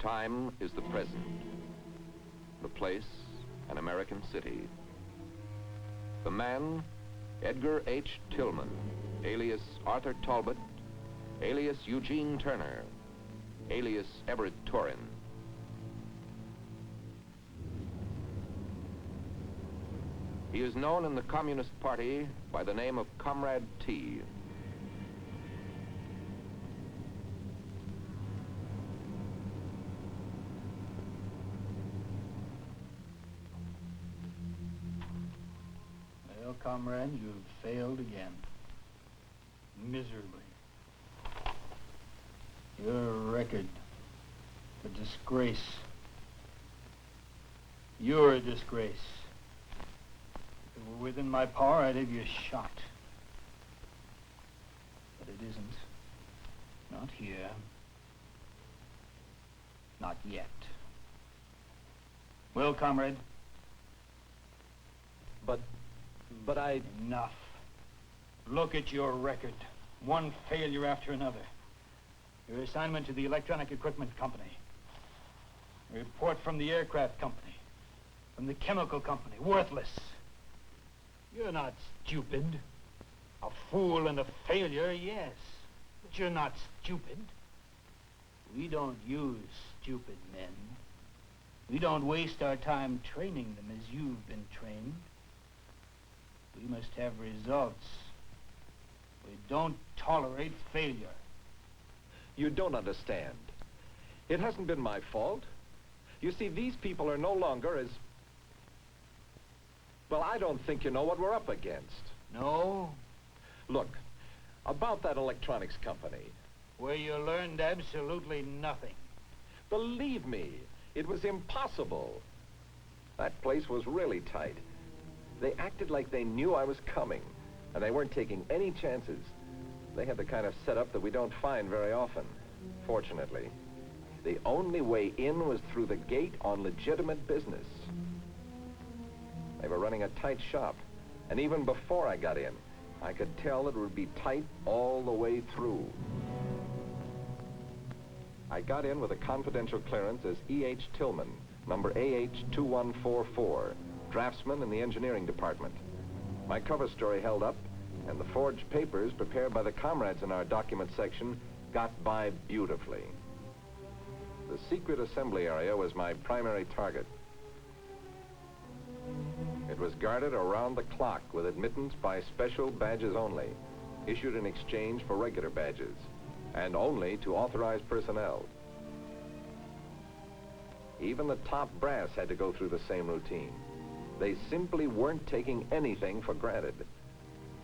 Time is the present. The place, an American city. The man, Edgar H. Tillman, alias Arthur Talbot, alias Eugene Turner, alias Everett Torin. He is known in the Communist Party by the name of Comrade T. Well, comrade, you've failed again. Miserably. Your record, a disgrace. You're a disgrace. If it were within my power, I'd have you shot. But it isn't. Not here. Not yet. Well, comrade? But I... Enough. Look at your record. One failure after another. Your assignment to the Electronic Equipment Company. A report from the Aircraft Company. From the Chemical Company. Worthless. You're not stupid. A fool and a failure, yes. But you're not stupid. We don't use stupid men. We don't waste our time training them as you've been trained. We must have results. We don't tolerate failure. You don't understand. It hasn't been my fault. You see, these people are no longer as... Well, I don't think you know what we're up against. No? Look, about that electronics company. Where you learned absolutely nothing. Believe me, it was impossible. That place was really tight. They acted like they knew I was coming, and they weren't taking any chances. They had the kind of setup that we don't find very often, fortunately. The only way in was through the gate on legitimate business. They were running a tight shop, and even before I got in, I could tell it would be tight all the way through. I got in with a confidential clearance as E.H. Tillman, number AH2144, draftsman in the engineering department. My cover story held up, and the forged papers prepared by the comrades in our document section got by beautifully. The secret assembly area was my primary target. It was guarded around the clock with admittance by special badges only, issued in exchange for regular badges, and only to authorized personnel. Even the top brass had to go through the same routine. They simply weren't taking anything for granted.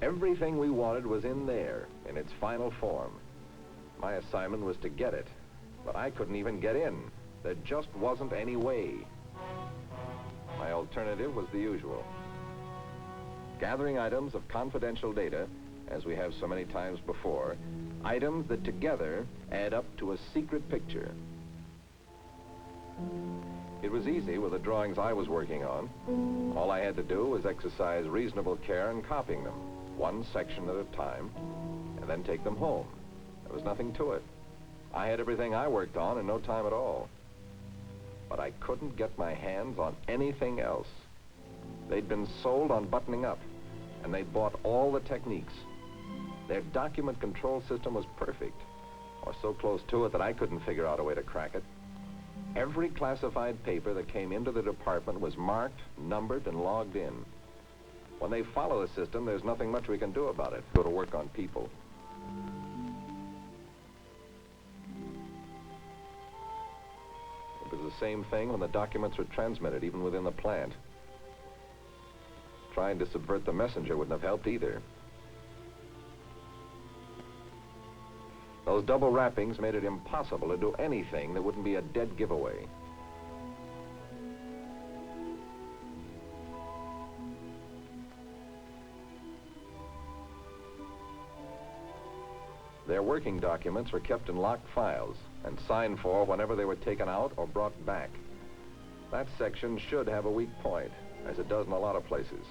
Everything we wanted was in there, in its final form. My assignment was to get it, but I couldn't even get in. There just wasn't any way. My alternative was the usual. Gathering items of confidential data, as we have so many times before, items that together add up to a secret picture. It was easy with the drawings I was working on. All I had to do was exercise reasonable care in copying them, one section at a time, and then take them home. There was nothing to it. I had everything I worked on in no time at all. But I couldn't get my hands on anything else. They'd been sold on buttoning up, and they bought all the techniques. Their document control system was perfect, or so close to it that I couldn't figure out a way to crack it. Every classified paper that came into the department was marked, numbered, and logged in. When they follow the system, there's nothing much we can do about it. Go to work on people. It was the same thing when the documents were transmitted, even within the plant. Trying to subvert the messenger wouldn't have helped either. Those double wrappings made it impossible to do anything that wouldn't be a dead giveaway. Their working documents were kept in locked files and signed for whenever they were taken out or brought back. That section should have a weak point, as it does in a lot of places.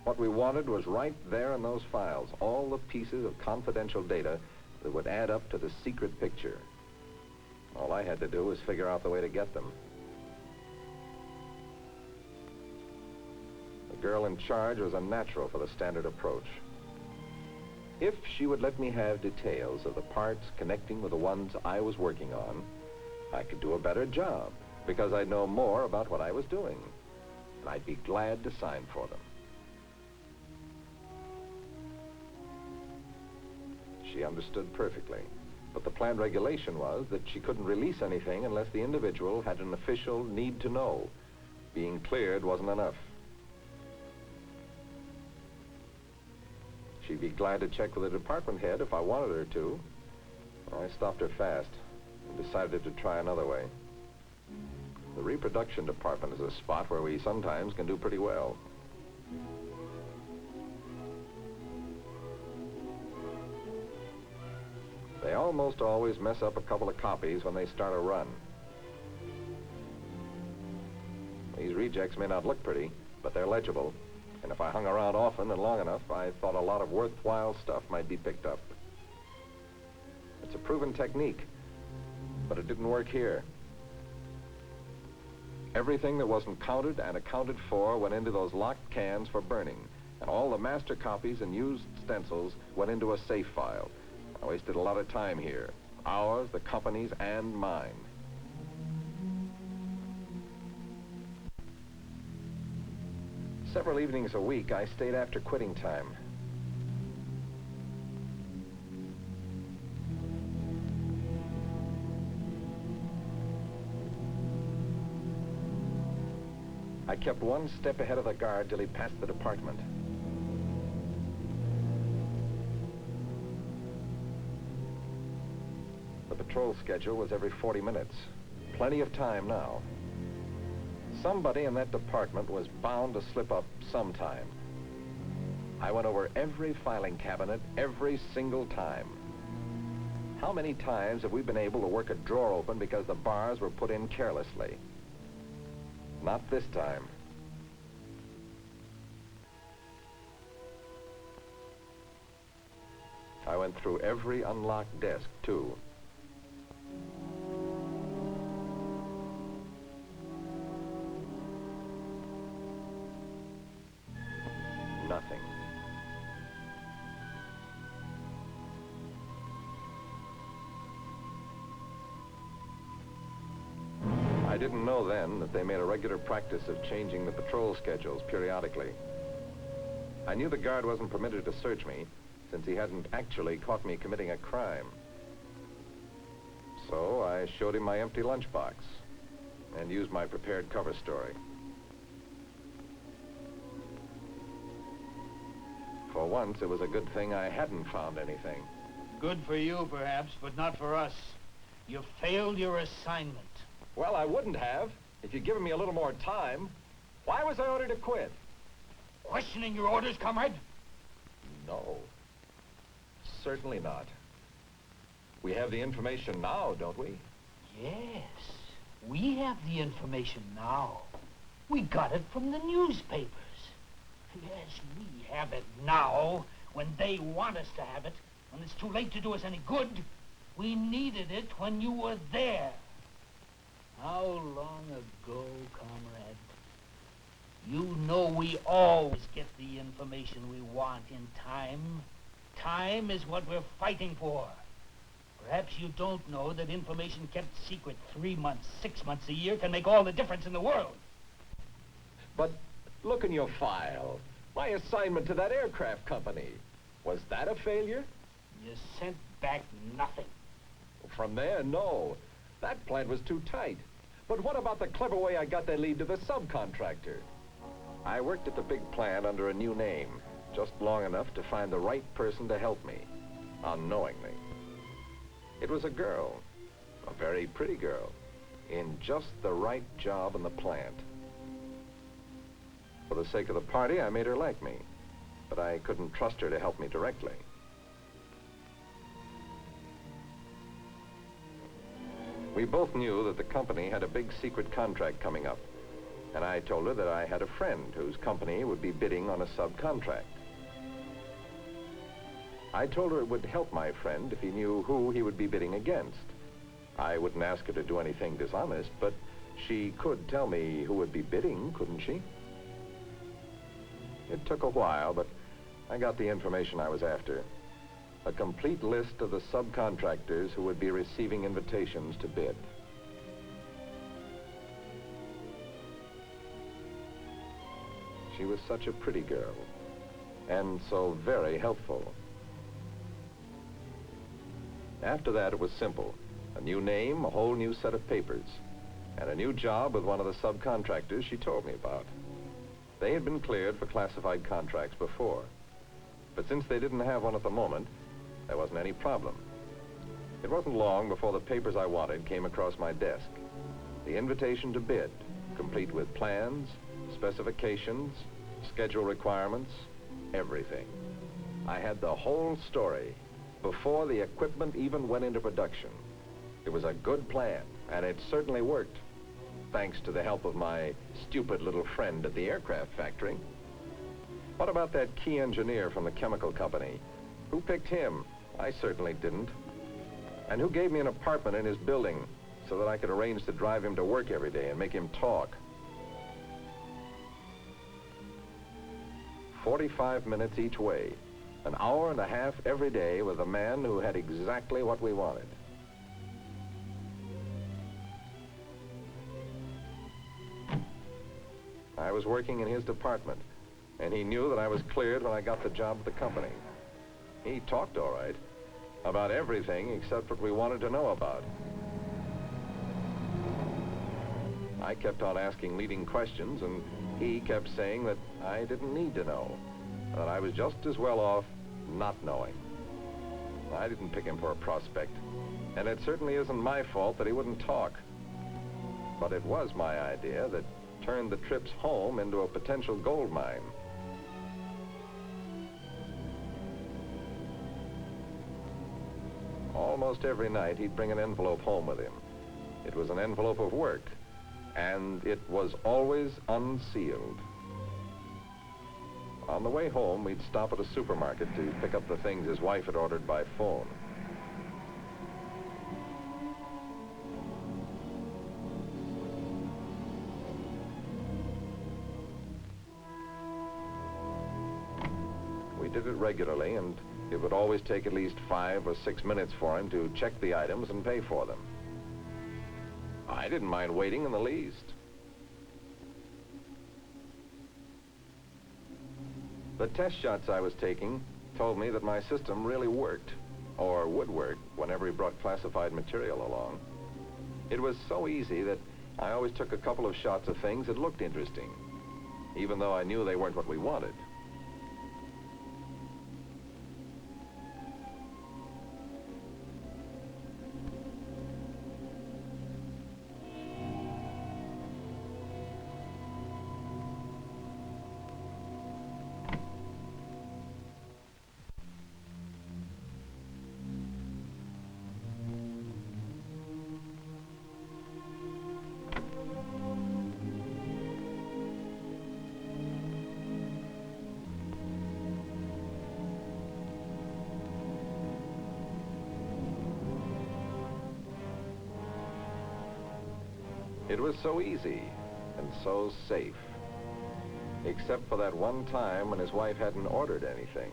What we wanted was right there in those files, all the pieces of confidential data that would add up to the secret picture. All I had to do was figure out the way to get them. The girl in charge was a natural for the standard approach. If she would let me have details of the parts connecting with the ones I was working on, I could do a better job because I'd know more about what I was doing, and I'd be glad to sign for them. She understood perfectly, but the planned regulation was that she couldn't release anything unless the individual had an official need to know. Being cleared wasn't enough. She'd be glad to check with the department head if I wanted her to. I stopped her fast and decided to try another way. The reproduction department is a spot where we sometimes can do pretty well. They almost always mess up a couple of copies when they start a run. These rejects may not look pretty, but they're legible. And if I hung around often and long enough, I thought a lot of worthwhile stuff might be picked up. It's a proven technique, but it didn't work here. Everything that wasn't counted and accounted for went into those locked cans for burning, and all the master copies and used stencils went into a safe file. I wasted a lot of time here, ours, the company's, and mine. Several evenings a week, I stayed after quitting time. I kept one step ahead of the guard till he passed the department. The patrol schedule was every 40 minutes. Plenty of time now. Somebody in that department was bound to slip up sometime. I went over every filing cabinet every single time. How many times have we been able to work a drawer open because the bars were put in carelessly? Not this time. I went through every unlocked desk, too. Nothing. I didn't know then that they made a regular practice of changing the patrol schedules periodically. I knew the guard wasn't permitted to search me, since he hadn't actually caught me committing a crime. So I showed him my empty lunchbox and used my prepared cover story. For once, it was a good thing I hadn't found anything. Good for you, perhaps, but not for us. You failed your assignment. Well, I wouldn't have, if you'd given me a little more time. Why was I ordered to quit? Questioning your orders, comrade? No. Certainly not. We have the information now, don't we? Yes, we have the information now. We got it from the newspapers. Yes, we have it now, when they want us to have it, when it's too late to do us any good. We needed it when you were there. How long ago, comrade? You know we always get the information we want in time. Time is what we're fighting for. Perhaps you don't know that information kept secret 3 months, 6 months, a year can make all the difference in the world. But look in your file. My assignment to that aircraft company. Was that a failure? You sent back nothing. From there, no. That plant was too tight. But what about the clever way I got their lead to the subcontractor? I worked at the big plant under a new name, just long enough to find the right person to help me, unknowingly. It was a girl, a very pretty girl, in just the right job in the plant. For the sake of the party, I made her like me, but I couldn't trust her to help me directly. We both knew that the company had a big secret contract coming up, and I told her that I had a friend whose company would be bidding on a subcontract. I told her it would help my friend if he knew who he would be bidding against. I wouldn't ask her to do anything dishonest, but she could tell me who would be bidding, couldn't she? It took a while, but I got the information I was after. A complete list of the subcontractors who would be receiving invitations to bid. She was such a pretty girl, and so very helpful. After that, it was simple. A new name, a whole new set of papers, and a new job with one of the subcontractors she told me about. They had been cleared for classified contracts before, but since they didn't have one at the moment, there wasn't any problem. It wasn't long before the papers I wanted came across my desk. The invitation to bid, complete with plans, specifications, schedule requirements, everything. I had the whole story before the equipment even went into production. It was a good plan, and it certainly worked, thanks to the help of my stupid little friend at the aircraft factory. What about that key engineer from the chemical company? Who picked him? I certainly didn't. And who gave me an apartment in his building so that I could arrange to drive him to work every day and make him talk? 45 minutes each way, an hour and a half every day with a man who had exactly what we wanted. I was working in his department, and he knew that I was cleared when I got the job at the company. He talked all right, about everything except what we wanted to know about. I kept on asking leading questions, and he kept saying that I didn't need to know, that I was just as well off not knowing. I didn't pick him for a prospect, and it certainly isn't my fault that he wouldn't talk. But it was my idea that turned the trips home into a potential gold mine. Almost every night, he'd bring an envelope home with him. It was an envelope of work, and it was always unsealed. On the way home, we'd stop at a supermarket to pick up the things his wife had ordered by phone. We did it regularly, and it would always take at least 5 or 6 minutes for him to check the items and pay for them. I didn't mind waiting in the least. The test shots I was taking told me that my system really worked, or would work whenever he brought classified material along. It was so easy that I always took a couple of shots of things that looked interesting, even though I knew they weren't what we wanted. It was so easy and so safe, except for that one time when his wife hadn't ordered anything.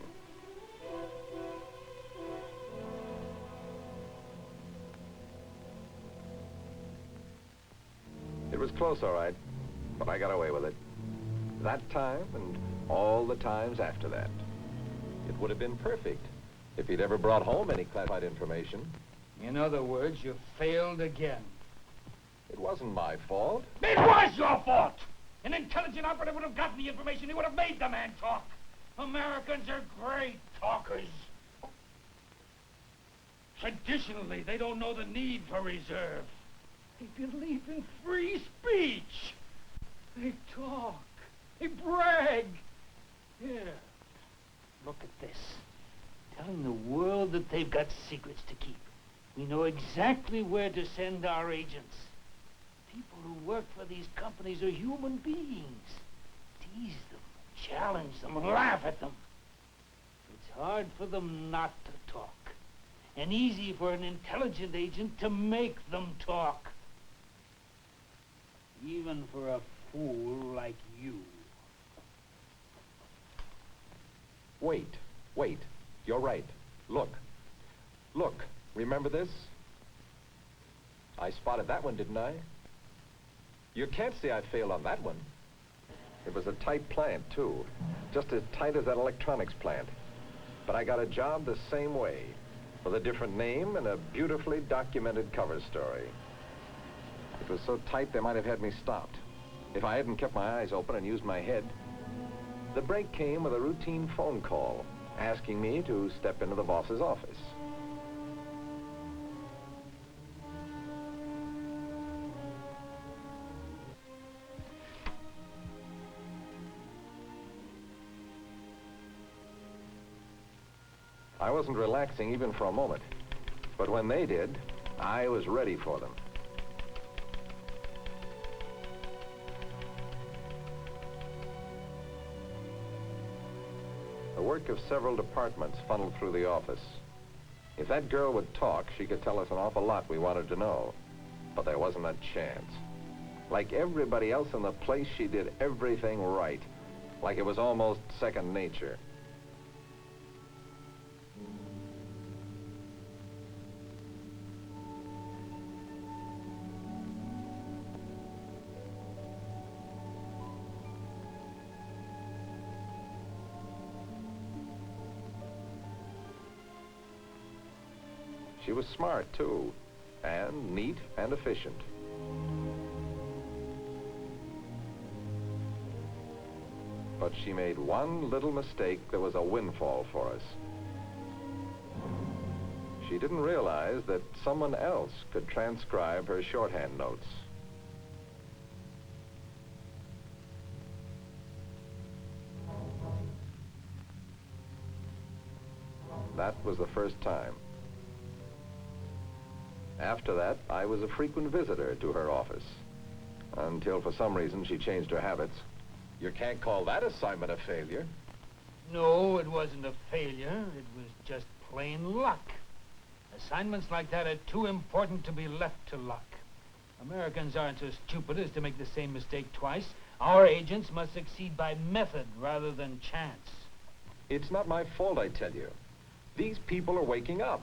It was close, all right, but I got away with it. That time and all the times after that. It would have been perfect if he'd ever brought home any classified information. In other words, you failed again. It wasn't my fault. It was your fault! An intelligent operative would have gotten the information. He would have made the man talk. Americans are great talkers. Traditionally, they don't know the need for reserve. They believe in free speech. They talk. They brag. Here, look at this. Telling the world that they've got secrets to keep. We know exactly where to send our agents. People who work for these companies are human beings. Tease them, challenge them, laugh at them. It's hard for them not to talk. and easy for an intelligent agent to make them talk. Even for a fool like you. Wait. You're right. Look. Remember this? I spotted that one, didn't I? You can't say I failed on that one. It was a tight plant, too. Just as tight as that electronics plant. But I got a job the same way, with a different name and a beautifully documented cover story. It was so tight they might have had me stopped. If I hadn't kept my eyes open and used my head. The break came with a routine phone call, asking me to step into the boss's office. I wasn't relaxing even for a moment, but when they did, I was ready for them. The work of several departments funneled through the office. If that girl would talk, she could tell us an awful lot we wanted to know, but there wasn't a chance. Like everybody else in the place, she did everything right, like it was almost second nature. She was smart, too, and neat and efficient. But she made one little mistake that was a windfall for us. She didn't realize that someone else could transcribe her shorthand notes. That was the first time. After that, I was a frequent visitor to her office, until for some reason she changed her habits. You can't call that assignment a failure. No, it wasn't a failure. It was just plain luck. Assignments like that are too important to be left to luck. Americans aren't so stupid as to make the same mistake twice. Our agents must succeed by method rather than chance. It's not my fault, I tell you. These people are waking up.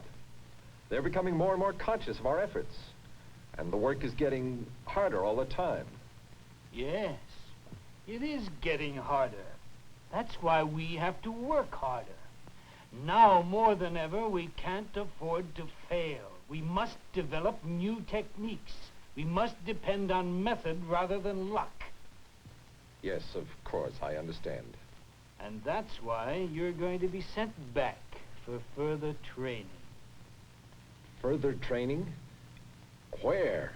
They're becoming more and more conscious of our efforts. And the work is getting harder all the time. Yes, it is getting harder. That's why we have to work harder. Now more than ever, we can't afford to fail. We must develop new techniques. We must depend on method rather than luck. Yes, of course, I understand. And that's why you're going to be sent back for further training. Further training? Where?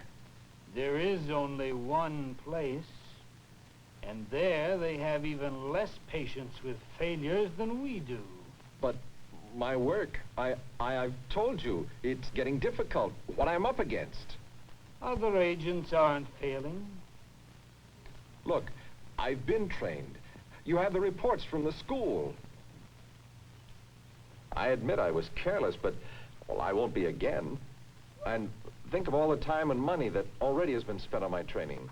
There is only one place, and there they have even less patience with failures than we do. But my work, I've told you, it's getting difficult, what I'm up against. Other agents aren't failing. Look, I've been trained. You have the reports from the school. I admit I was careless, but, well, I won't be again. And think of all the time and money that already has been spent on my training.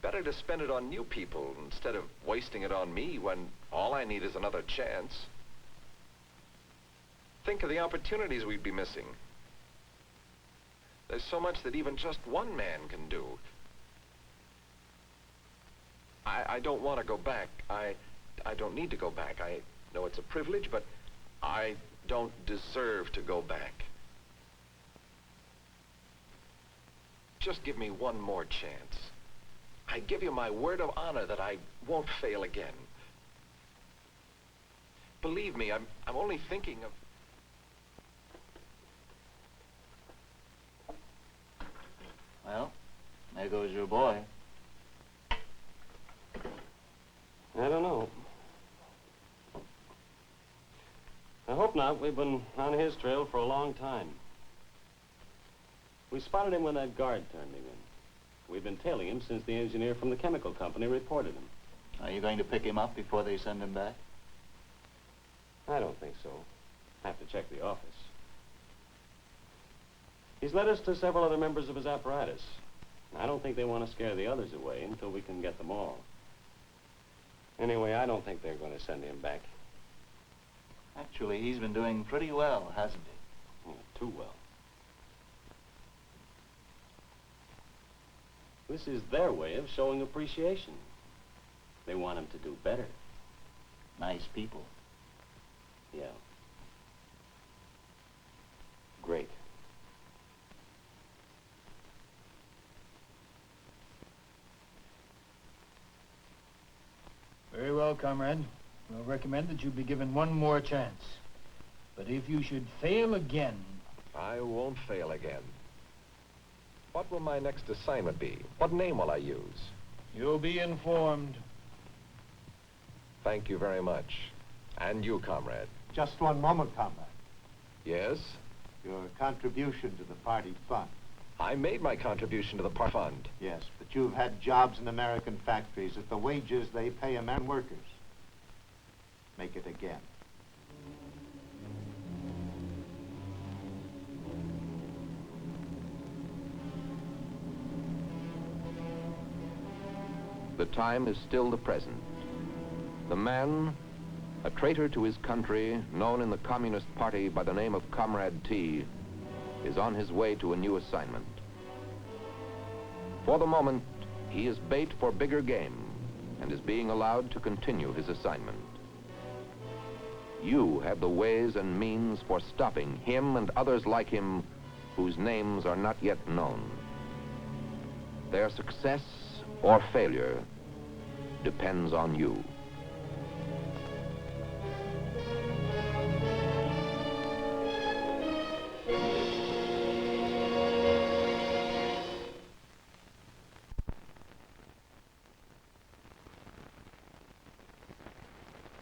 Better to spend it on new people instead of wasting it on me when all I need is another chance. Think of the opportunities we'd be missing. There's so much that even just one man can do. I don't want to go back. I don't need to go back. I know it's a privilege, but I don't deserve to go back. Just give me one more chance. I give you my word of honor that I won't fail again. Believe me, I'm only thinking of... Well, there goes your boy. I don't know. I hope not. We've been on his trail for a long time. We spotted him when that guard turned him in. We've been tailing him since the engineer from the chemical company reported him. Are you going to pick him up before they send him back? I don't think so. Have to check the office. He's led us to several other members of his apparatus. I don't think they want to scare the others away until we can get them all. Anyway, I don't think they're going to send him back. Actually, he's been doing pretty well, hasn't he? Yeah, too well. This is their way of showing appreciation. They want him to do better. Nice people. Yeah. Great. Very well, comrade. We'll recommend that you be given one more chance. But if you should fail again... I won't fail again. What will my next assignment be? What name will I use? You'll be informed. Thank you very much. And you, comrade. Just one moment, comrade. Yes? Your contribution to the party fund. I made my contribution to the party fund. Yes, but you've had jobs in American factories at the wages they pay American workers. Make it again. The time is still the present. The man, a traitor to his country, known in the Communist Party by the name of Comrade T, is on his way to a new assignment. For the moment, he is bait for bigger game and is being allowed to continue his assignment. You have the ways and means for stopping him and others like him whose names are not yet known. Their success or failure depends on you.